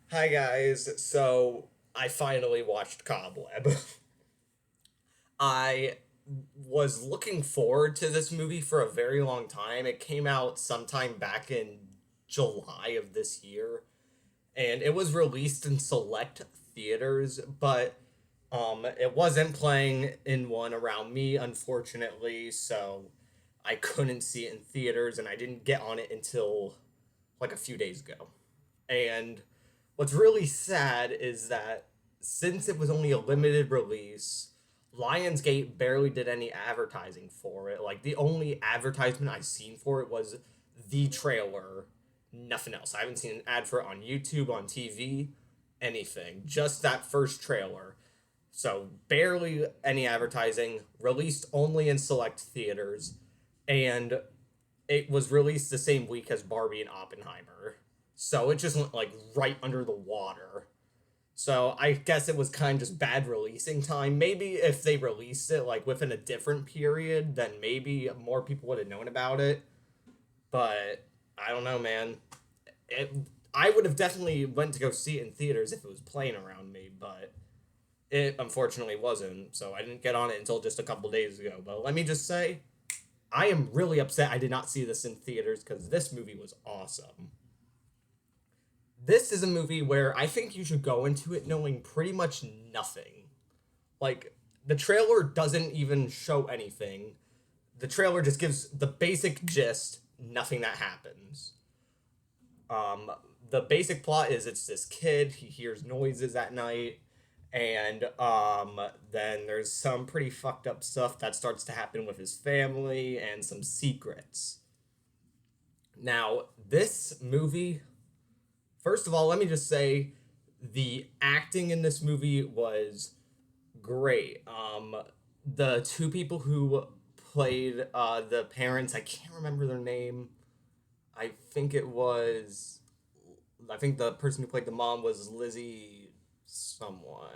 Hi guys. So I finally watched Cobweb. I was looking forward to this movie for a very long time. It came out sometime back in July of this year, and it was released in select theaters, but it wasn't playing in one around me, unfortunately, so I couldn't see it in theaters, and I didn't get on it until like a few days ago. And what's really sad is that since it was only a limited release, Lionsgate barely did any advertising for it. Like the only advertisement I've seen for it was the trailer, nothing else. I haven't seen an ad for it on YouTube, on TV, anything. Just that first trailer. So barely any advertising, released only in select theaters, and it was released the same week as Barbie and Oppenheimer. So it just went like right under the water. So I guess it was kind of just bad releasing time. Maybe if they released it like within a different period, then maybe more people would have known about it. But I don't know, man. It, I would have definitely went to go see it in theaters if it was playing around me, but it unfortunately wasn't. So I didn't get on it until just a couple days ago. But let me just say, I am really upset I did not see this in theaters because this movie was awesome. This is a movie where I think you should go into it knowing pretty much nothing. Like, the trailer doesn't even show anything. The trailer just gives the basic gist, nothing that happens. Um, the basic plot is it's this kid, he hears noises at night, and then there's some pretty fucked up stuff that starts to happen with his family and some secrets. Now, this movie, first of all, let me just say the acting in this movie was great. The two people who played the parents, I can't remember their name. I think it was, I think the person who played the mom was Lizzie someone.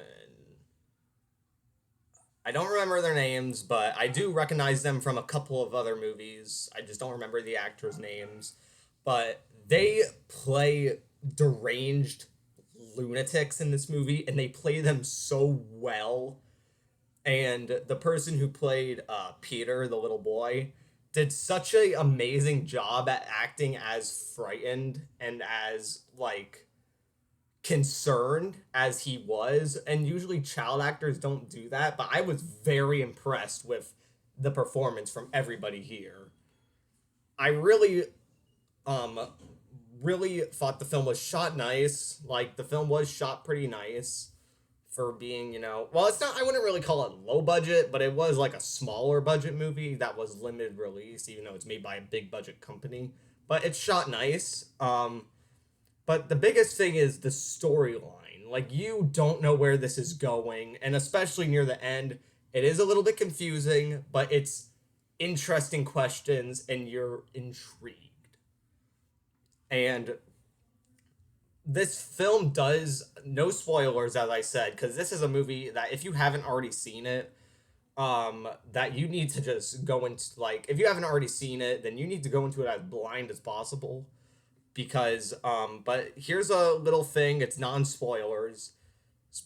I don't remember their names, but I do recognize them from a couple of other movies. I just don't remember the actors' names. But they play deranged lunatics in this movie, and they play them so well. And the person who played Peter, the little boy, did such an amazing job at acting as frightened and as like concerned as he was. And usually child actors don't do that, but I was very impressed with the performance from everybody here. I um really thought the film was shot nice. Like the film was shot pretty nice for being, well, it's not, I wouldn't really call it low budget, but it was like a smaller budget movie that was limited release, even though it's made by a big budget company. But it's shot nice. But the biggest thing is the storyline. Like, you don't know where this is going, and especially near the end, it is a little bit confusing, but it's interesting questions, and you're intrigued. And this film does, no spoilers, as I said, because this is a movie that if you haven't already seen it, that you need to just go into, like, if you haven't already seen it, then you need to go into it as blind as possible because but here's a little thing, it's non-spoilers,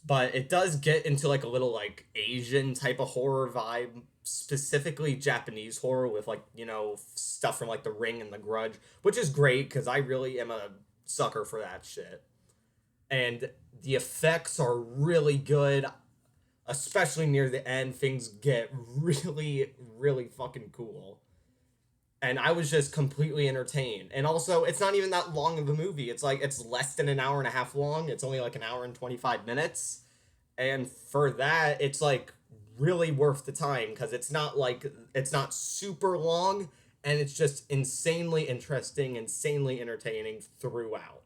but it does get into like a little like Asian type of horror vibe, specifically Japanese horror with like, stuff from like The Ring and The Grudge, which is great because I really am a sucker for that shit. And the effects are really good, especially near the end. Things get really, really fucking cool, and I was just completely entertained. And also, it's not even that long of a movie. It's like it's less than an hour and a half long. It's only like an hour and 25 minutes, and for that, it's like really worth the time because it's not super long, and it's just insanely interesting, insanely entertaining throughout.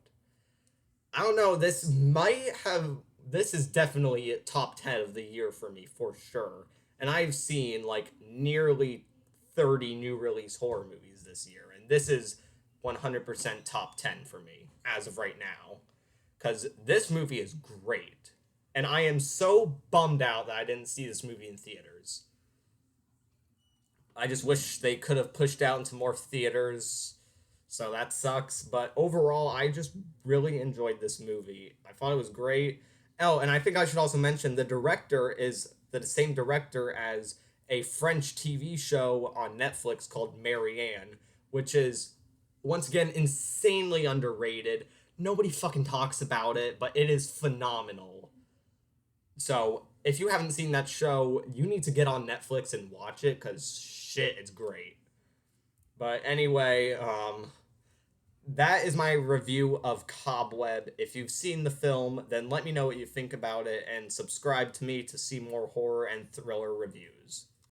I don't know. This is definitely top 10 of the year for me for sure. And I've seen like nearly 30 new release horror movies this year, and this is 100% top 10 for me as of right now cuz this movie is great. And I am so bummed out that I didn't see this movie in theaters. I just wish they could have pushed out into more theaters So that sucks. But overall, I just really enjoyed this movie. I thought it was great. Oh, and I think I should also mention the director is the same director as a French TV show on Netflix called Marianne, which is, once again, insanely underrated. Nobody fucking talks about it, but it is phenomenal. So if you haven't seen that show, you need to get on Netflix and watch it because shit, it's great. But anyway, that is my review of Cobweb. If you've seen the film, then let me know what you think about it and subscribe to me to see more horror and thriller reviews.